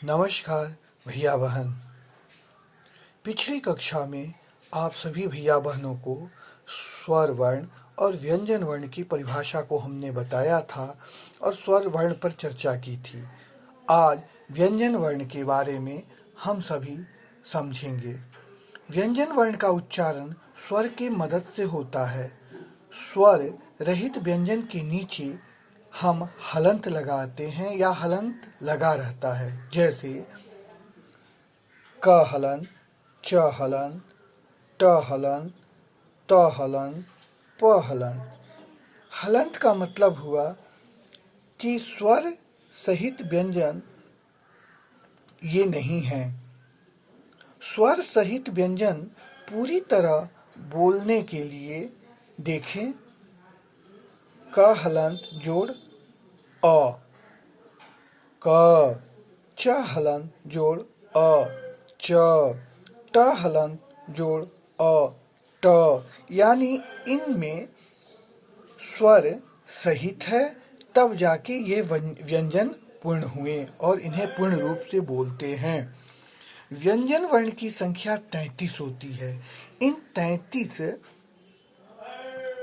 नमस्कार भैया बहन। पिछली कक्षा में आप सभी भैया बहनों को स्वर वर्ण और व्यंजन वर्ण की परिभाषा को हमने बताया था और स्वर वर्ण पर चर्चा की थी। आज व्यंजन वर्ण के बारे में हम सभी समझेंगे। व्यंजन वर्ण का उच्चारण स्वर की मदद से होता है। स्वर रहित व्यंजन के नीचे हम हलंत लगाते हैं या हलंत लगा रहता है, जैसे क हलंत, च हलंत, ट हलंत, त हलंत, प हलंत। हलंत का मतलब हुआ कि स्वर सहित व्यंजन ये नहीं है। स्वर सहित व्यंजन पूरी तरह बोलने के लिए देखें क हलंत जोड़ अ, क, च हलंत जोड़ अ, च, ट हलंत जोड़ अ, ट, यानी इनमें स्वर सहित है, तब जाके ये व्यंजन पूर्ण हुए और इन्हें पूर्ण रूप से बोलते हैं। व्यंजन वर्ण की संख्या 33 होती है। इन 33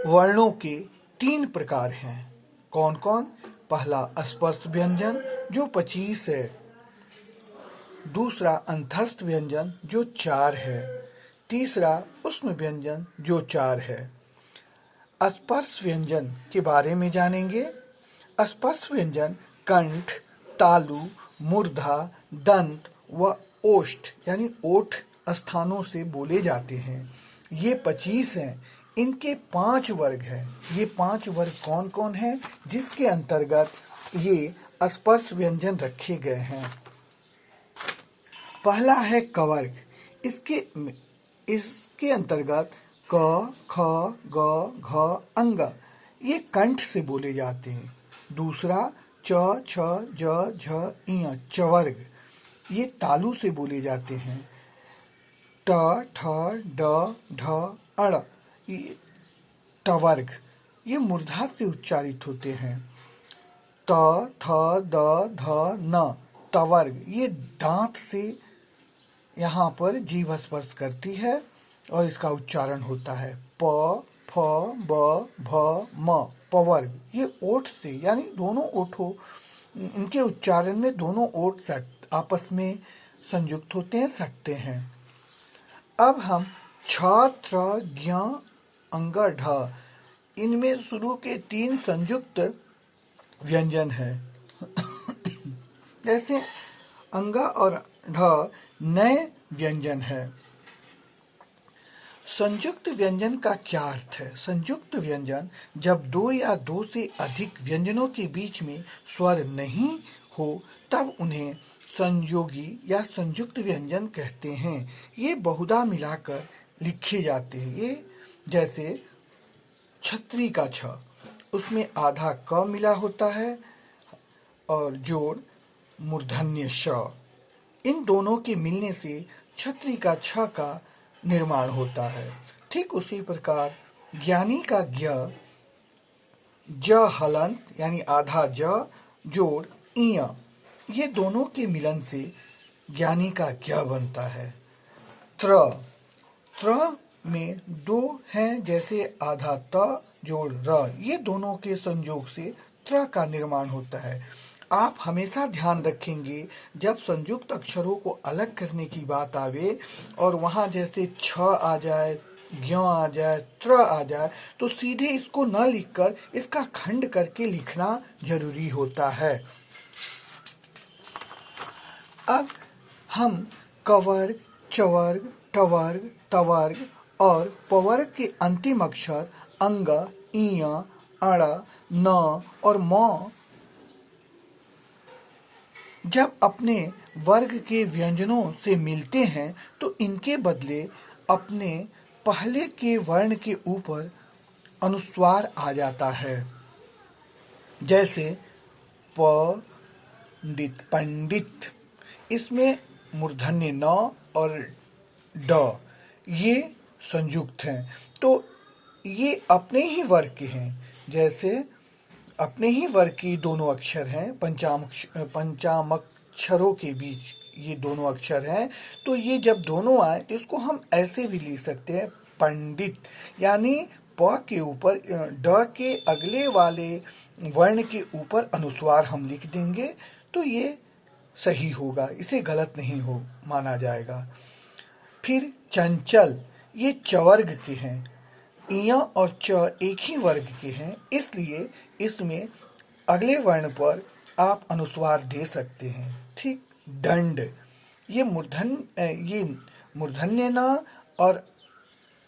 वर्णों के 3 प्रकार हैं। कौन कौन? पहला स्पर्श व्यंजन जो 25 है। दूसरा अंतस्थ व्यंजन जो 4 है। तीसरा ऊष्म व्यंजन जो 4 है। स्पर्श व्यंजन के बारे में जानेंगे। स्पर्श व्यंजन कंठ, तालु, मूर्धा, दंत व ओष्ठ यानी ओठ स्थानों से बोले जाते हैं। ये 25 हैं। इनके 5 वर्ग हैं। ये 5 वर्ग कौन कौन हैं जिसके अंतर्गत ये स्पर्श व्यंजन रखे गए हैं? पहला है कवर्ग। इसके अंतर्गत क, ख, ग, घ, अंग ये कंठ से बोले जाते हैं। दूसरा च, छ, ज, झ, इय चवर्ग ये तालु से बोले जाते हैं। ट, ठ, ड, ढ, अड़ ये टवर्ग ये मूर्धा से उच्चारित होते हैं। त, थ, द, ध, न तवर्ग ये दांत से यहाँ पर जीभ स्पर्श करती है और इसका उच्चारण होता है। प, फ, ब, भ, म पवर्ग ये ओठ से यानी दोनों ओठों इनके उच्चारण में दोनों ओठ आपस में संयुक्त होते हैं, सकते हैं। अब हम छ, त्र, ज्ञ, अंग, ढ इनमें शुरू के 3 संयुक्त व्यंजन है। जैसे अंग और ढ नए व्यंजन है। संयुक्त व्यंजन का क्या अर्थ है? संयुक्त व्यंजन जब 2 या 2 से अधिक व्यंजनों के बीच में स्वर नहीं हो तब उन्हें संयोगी या संयुक्त व्यंजन कहते हैं। ये बहुधा मिलाकर लिखे जाते हैं। ये जैसे छतरी का छ, उसमें आधा क मिला होता है और जोड़ मूर्धन्य श। इन दोनों के मिलने से छतरी का छ का निर्माण होता है। ठीक उसी प्रकार ज्ञानी का ज्ञ, ज हलंत यानी आधा ज जोड़ इय ये दोनों के मिलन से ज्ञानी का ज्ञ बनता है। त्र में 2 हैं, जैसे आधा त जोड़ र ये दोनों के संयोग से त्र का निर्माण होता है। आप हमेशा ध्यान रखेंगे जब संयुक्त अक्षरों को अलग करने की बात आवे और वहाँ जैसे छ आ जाए, ज्ञ आ जाए, त्र आ जाए तो सीधे इसको न लिखकर इसका खंड करके लिखना जरूरी होता है। अब हम कवर्ग, चवर्ग, टवर्ग, तवर्ग और पवर्ग के अंतिम अक्षर अंग, इय, अण, न और म जब अपने वर्ग के व्यंजनों से मिलते हैं तो इनके बदले अपने पहले के वर्ण के ऊपर अनुस्वार आ जाता है। जैसे पंडित, पंडित इसमें मूर्धन्य न और ड ये संयुक्त हैं, तो ये अपने ही वर्ग के हैं। जैसे अपने ही वर्ग की दोनों अक्षर हैं, पंचामक अक्षरों के बीच ये दोनों अक्षर हैं, तो ये जब दोनों आए तो इसको हम ऐसे भी लिख सकते हैं, पंडित। यानी प के ऊपर ड के अगले वाले वर्ण के ऊपर अनुस्वार हम लिख देंगे तो ये सही होगा, इसे गलत नहीं हो माना जाएगा। फिर चंचल, ये चवर्ग के हैं। इया और च एक ही वर्ग के हैं, इसलिए इसमें अगले वर्ण पर आप अनुस्वार दे सकते हैं। ठीक। दंड, ये मूर्धन्य न और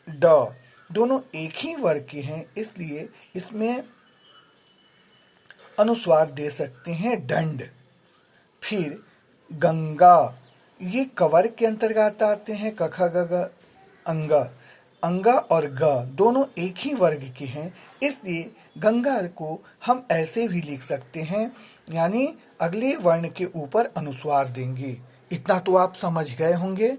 ड दोनों एक ही वर्ग के हैं, इसलिए इसमें अनुस्वार दे सकते हैं, दंड। फिर गंगा, ये कवर्ग के अंतर्गत आते हैं, क ख ग घ अंगा। अंगा और ग दोनों एक ही वर्ग के हैं, इसलिए गंगा को हम ऐसे भी लिख सकते हैं, यानी अगले वर्ण के ऊपर अनुस्वार देंगे। इतना तो आप समझ गए होंगे।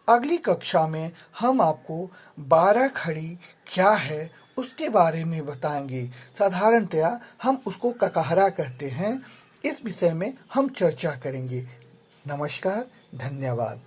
अगली कक्षा में हम आपको 12 खड़ी क्या है उसके बारे में बताएंगे। साधारणतया हम उसको ककहरा कहते हैं। इस विषय में हम चर्चा करेंगे। नमस्कार, धन्यवाद।